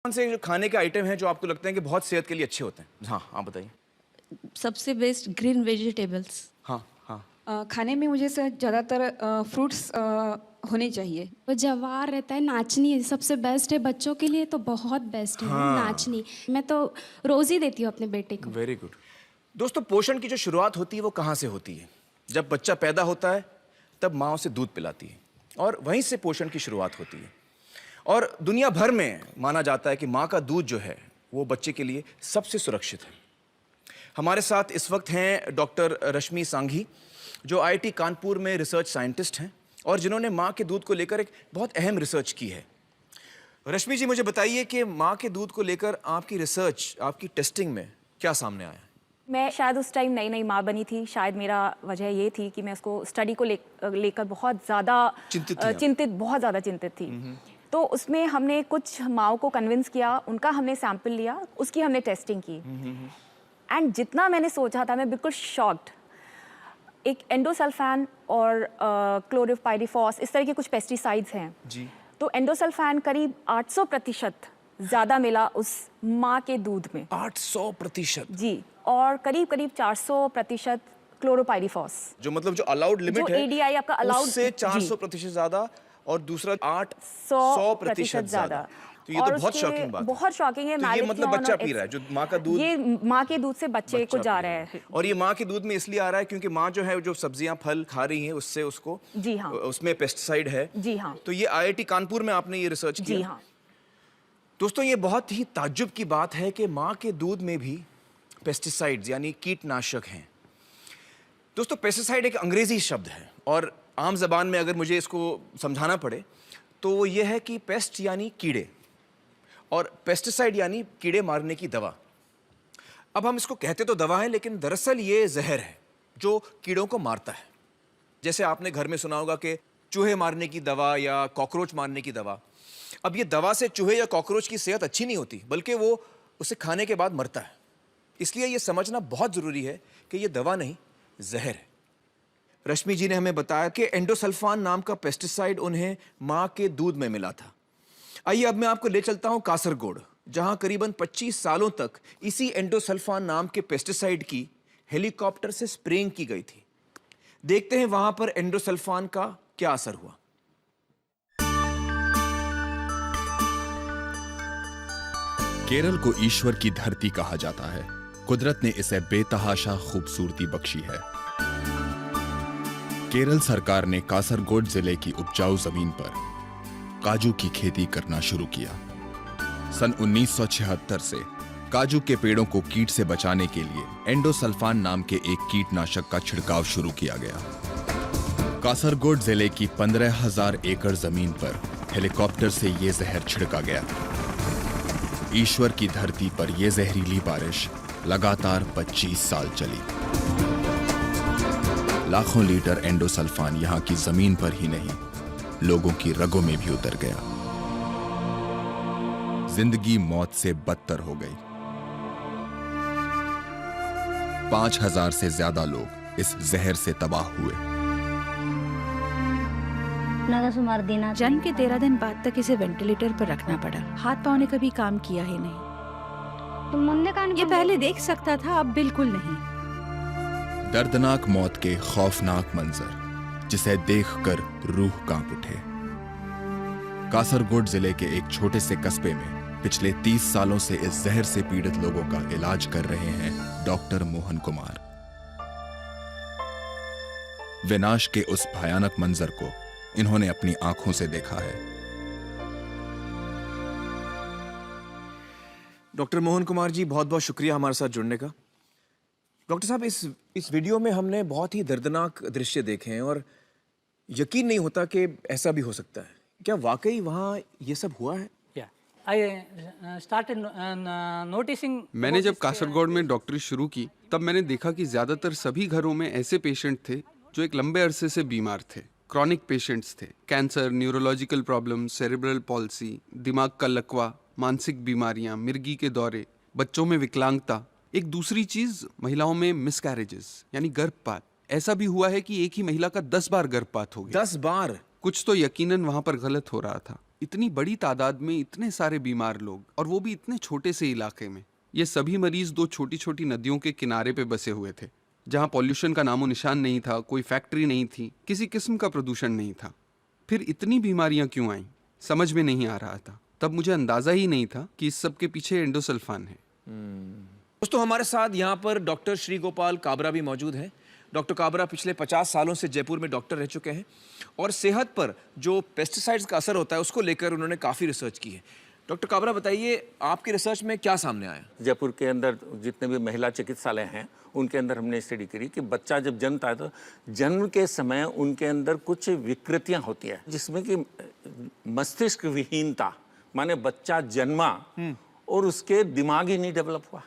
कौन से जो खाने के आइटम हैं जो आपको लगते हैं कि बहुत सेहत के लिए अच्छे होते हैं? हाँ, आप बताइए। सबसे बेस्ट ग्रीन वेजिटेबल्स। हाँ, हाँ। खाने में मुझे ज़्यादातर फ्रूट्स होने चाहिए। वो जवार रहता है, नाचनी सबसे बेस्ट है बच्चों के लिए, तो बहुत बेस्ट है नाचनी। मैं तो रोज़ ही देती हूँ अपने बेटे को। Very good. दोस्तों, पोषण की जो शुरुआत होती है वो कहाँ से होती है? जब बच्चा पैदा होता है तब माँ उसे दूध पिलाती है और वहीं से पोषण की शुरुआत होती है। और दुनिया भर में माना जाता है कि माँ का दूध जो है वो बच्चे के लिए सबसे सुरक्षित है। हमारे साथ इस वक्त हैं डॉक्टर रश्मि सांघी, जो IIT कानपुर में रिसर्च साइंटिस्ट हैं और जिन्होंने माँ के दूध को लेकर एक बहुत अहम रिसर्च की है। रश्मि जी, मुझे बताइए कि माँ के दूध को लेकर आपकी रिसर्च, आपकी टेस्टिंग में क्या सामने आया? मैं शायद उस टाइम नई नई माँ बनी थी। शायद मेरा वजह ये थी कि मैं उसको स्टडी को लेकर बहुत ज़्यादा बहुत ज़्यादा चिंतित थी। तो उसमें हमने कुछ माँओं को कन्विंस किया, उनका हमने सैंपल लिया, उसकी हमने टेस्टिंग की। एंड जितना मैंने सोचा था, मैं बिल्कुल शॉक्ड। एक एंडोसल्फान और क्लोरोपाइरीफॉस, इस तरह के कुछ पेस्टिसाइड्स हैं जी। तो एंडोसल्फान करीब 800% ज़्यादा मिला उस माँ के दूध में। 800%? जी। और करीब 400% क्लोरोपाइरीफॉस, जो मतलब जो अलाउड लिमिट है, ADI आपका अलाउड, उससे 400% ज्यादा, और दूसरा 800% ज्यादा। तो ये तो बहुत शॉकिंग बात है। बहुत शॉकिंग है। तो ये मतलब बच्चा पी रहा है, जो माँ का दूध, ये माँ के दूध से बच्चे को जा रहा है। और ये माँ के दूध में इसलिए आ रहा है क्योंकि माँ जो है, जो सब्जियां फल खा रही हैं, उससे उसको, जी हाँ, उसमें पेस्टिसाइड है। जी हाँ। तो ये IIT कानपुर में आपने ये रिसर्च किया? जी हाँ। दोस्तों, ये बहुत ही ताज्जुब की बात है कि माँ के दूध में भी पेस्टिसाइड्स यानी कीटनाशक हैं। दोस्तों, पेस्टिसाइड एक अंग्रेजी शब्द है और आम जबान में अगर मुझे इसको समझाना पड़े तो वो ये है कि पेस्ट यानी कीड़े और पेस्टिसाइड यानी कीड़े मारने की दवा। अब हम इसको कहते तो दवा है, लेकिन दरअसल ये जहर है जो कीड़ों को मारता है। जैसे आपने घर में सुना होगा कि चूहे मारने की दवा या कॉकरोच मारने की दवा। अब ये दवा से चूहे या कॉकरोच की सेहत अच्छी नहीं होती, बल्कि वो उसे खाने के बाद मरता है। इसलिए ये समझना बहुत ज़रूरी है कि ये दवा नहीं, जहर है। रश्मि जी ने हमें बताया कि एंडोसल्फान नाम का पेस्टिसाइड उन्हें माँ के दूध में मिला था। आइए अब मैं आपको ले चलता हूँ कासरगोड, जहाँ करीबन 25 सालों तक इसी एंडोसल्फान नाम के पेस्टिसाइड की हेलीकॉप्टर से स्प्रेइंग की गई थी। देखते हैं वहां पर एंडोसल्फान का क्या असर हुआ। केरल को ईश्वर की धरती कहा जाता है। कुदरत ने इसे बेतहाशा खूबसूरती बख्शी है। केरल सरकार ने कासरगोड जिले की उपजाऊ जमीन पर काजू की खेती करना शुरू किया। सन 1976 से काजू के पेड़ों को कीट से बचाने के लिए एंडोसल्फान नाम के एक कीटनाशक का छिड़काव शुरू किया गया। कासरगोड जिले की 15,000 एकड़ जमीन पर हेलीकॉप्टर से यह जहर छिड़का गया। ईश्वर की धरती पर यह जहरीली बारिश लगातार 25 साल चली। लाखों लीटर एंडोसल्फान यहां की जमीन पर ही नहीं, लोगों की रगों में भी उतर गया। जिंदगी मौत से बदतर हो गई। 5,000 से ज्यादा लोग इस जहर से तबाह हुए। जन्म के 13 दिन बाद तक इसे वेंटिलेटर पर रखना पड़ा। हाथ पाँव ने कभी काम किया ही नहीं। ये पहले देख सकता था, अब बिल्कुल नहीं। दर्दनाक मौत के खौफनाक मंजर जिसे देखकर रूह कांप उठे। कासरगोड जिले के एक छोटे से कस्बे में पिछले 30 सालों से इस जहर से पीड़ित लोगों का इलाज कर रहे हैं डॉक्टर मोहन कुमार। विनाश के उस भयानक मंजर को इन्होंने अपनी आंखों से देखा है। डॉक्टर मोहन कुमार जी, बहुत बहुत शुक्रिया हमारे साथ जुड़ने का। डॉक्टर साहब, इस वीडियो में हमने बहुत ही दर्दनाक दृश्य देखे हैं और यकीन नहीं होता कि ऐसा भी हो सकता है। क्या वाकई वहाँ ये सब हुआ है? मैंने जब कासरगोड में डॉक्टरी शुरू की तब मैंने देखा कि ज्यादातर सभी घरों में ऐसे पेशेंट थे जो एक लंबे अरसे से बीमार थे। क्रॉनिक पेशेंट्स थे। Cancer, neurological problem, cerebral palsy, दिमाग का लकवा, मानसिक बीमारियां, मिर्गी के दौरे, बच्चों में विकलांगता। एक दूसरी चीज, महिलाओं में मिसकैरेजेस यानी गर्भपात। ऐसा भी हुआ है कि एक ही महिला का 10 बार गर्भपात हो गया। 10 बार? कुछ तो यकीनन वहां पर गलत हो रहा था। इतनी बड़ी तादाद में इतने सारे बीमार लोग, और वो भी इतने छोटे से इलाके में। ये सभी मरीज दो छोटी छोटी नदियों के किनारे पे बसे हुए थे, जहाँ पॉल्यूशन का नामो निशान नहीं था, कोई फैक्ट्री नहीं थी, किसी किस्म का प्रदूषण नहीं था। फिर इतनी बीमारियां क्यों आईं, समझ में नहीं आ रहा था। तब मुझे अंदाजा ही नहीं था कि इस सब के पीछे एंडोसल्फान है। दोस्तों हमारे साथ यहाँ पर डॉक्टर श्री गोपाल काबरा भी मौजूद हैं। डॉक्टर काबरा पिछले 50 सालों से जयपुर में डॉक्टर रह चुके हैं और सेहत पर जो पेस्टिसाइड्स का असर होता है उसको लेकर उन्होंने काफ़ी रिसर्च की है। डॉक्टर काबरा बताइए, आपकी रिसर्च में क्या सामने आया? जयपुर के अंदर जितने भी महिला चिकित्सालय हैं उनके अंदर हमने स्टडी करी कि बच्चा जब जन्मता है तो जन्म के समय उनके अंदर कुछ विकृतियां होती हैं, जिसमें कि मस्तिष्क विहीनता, माने बच्चा जन्मा और उसके दिमाग ही नहीं डेवलप हुआ,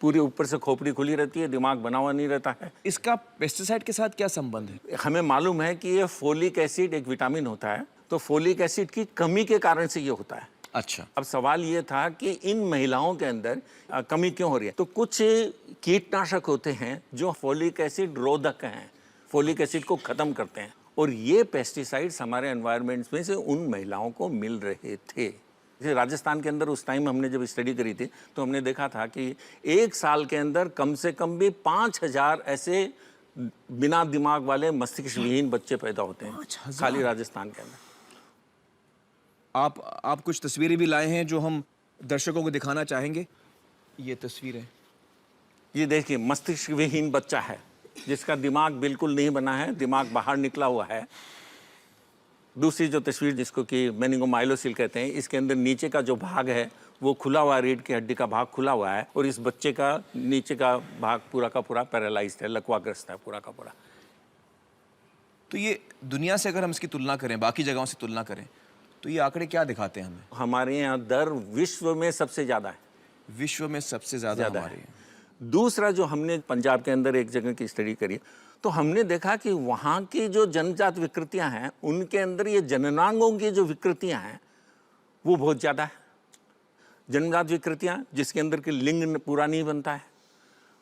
पूरे ऊपर से खोपड़ी खुली रहती है, दिमाग बना हुआ नहीं रहता है। इसका पेस्टिसाइड के साथ क्या संबंध है? हमें मालूम है कि ये फोलिक एसिड एक विटामिन होता है, तो फोलिक एसिड की कमी के कारण से ये होता है। अच्छा, अब सवाल ये था कि इन महिलाओं के अंदर कमी क्यों हो रही है? तो कुछ कीटनाशक होते हैं जो फोलिक एसिड रोधक हैं, फोलिक एसिड को खत्म करते हैं, और ये पेस्टिसाइड्स हमारे एनवायरनमेंट में से उन महिलाओं को मिल रहे थे। जैसे राजस्थान के अंदर उस टाइम हमने जब स्टडी करी थी तो हमने देखा था कि एक साल के अंदर कम से कम भी 5000 ऐसे बिना दिमाग वाले मस्तिष्क विहीन बच्चे पैदा होते हैं खाली राजस्थान के अंदर। आप कुछ तस्वीरें भी लाए हैं जो हम दर्शकों को दिखाना चाहेंगे। ये तस्वीर है, ये देखिए मस्तिष्क विहीन बच्चा है जिसका दिमाग बिल्कुल नहीं बना है, दिमाग बाहर निकला हुआ है। दूसरी जो तस्वीर जिसको कि मेनिंगोमाइलोसिल कहते हैं, इसके अंदर नीचे का जो भाग है वो खुला हुआ है, रीढ़ की हड्डी का भाग खुला हुआ है, और इस बच्चे का नीचे का भाग पूरा का पूरा पैरालाइज्ड है, लकवाग्रस्त है पूरा का पूरा। तो ये दुनिया से अगर हम इसकी तुलना करें, बाकी जगहों से तुलना करें, तो ये आंकड़े क्या दिखाते हैं हमें? हमारे यहाँ दर विश्व में सबसे ज़्यादा है, विश्व में सबसे ज़्यादा हमारे यहाँ। दूसरा जो हमने पंजाब के अंदर एक जगह की स्टडी करी तो हमने देखा कि वहाँ की जो जन्मजात विकृतियाँ हैं उनके अंदर ये जननांगों की जो विकृतियाँ हैं वो बहुत ज़्यादा है। जन्मजात विकृतियाँ जिसके अंदर कि लिंग पूरा नहीं बनता है,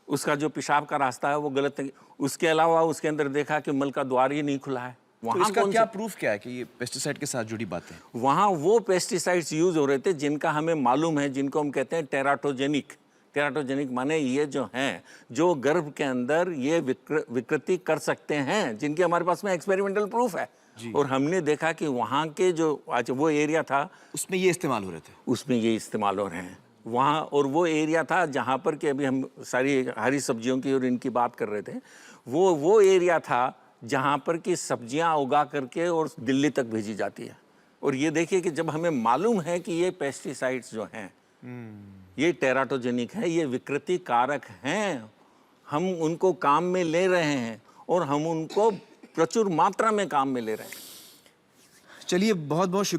उसका जो पेशाब का रास्ता है वो गलत है, उसके अलावा उसके अंदर देखा कि मल का द्वार ही नहीं खुला है। तो इसका क्या प्रूफ क्या है कि ये पेस्टिसाइड के साथ जुड़ी बातें? वहाँ वो पेस्टिसाइड्स यूज हो रहे थे जिनका हमें मालूम है, जिनको हम कहते हैं टेराटोजेनिक। टेराटोजेनिक माने ये जो हैं जो गर्भ के अंदर ये विकृति कर सकते हैं, जिनके हमारे पास में एक्सपेरिमेंटल प्रूफ है। और हमने देखा कि वहाँ के जो आज वो एरिया था उसमें ये इस्तेमाल हो रहे थे, उसमें ये इस्तेमाल हो रहे हैं वहाँ। और वो एरिया था जहाँ पर कि अभी हम सारी हरी सब्जियों की और इनकी बात कर रहे थे, वो एरिया था जहाँ पर कि सब्जियाँ उगा करके और दिल्ली तक भेजी जाती है। और ये देखिए कि जब हमें मालूम है कि ये पेस्टिसाइड्स जो हैं ये टेराटोजेनिक है, ये विकृति कारक हैं, हम उनको काम में ले रहे हैं और हम उनको प्रचुर मात्रा में काम में ले रहे हैं। चलिए बहुत बहुत शुक्रिया।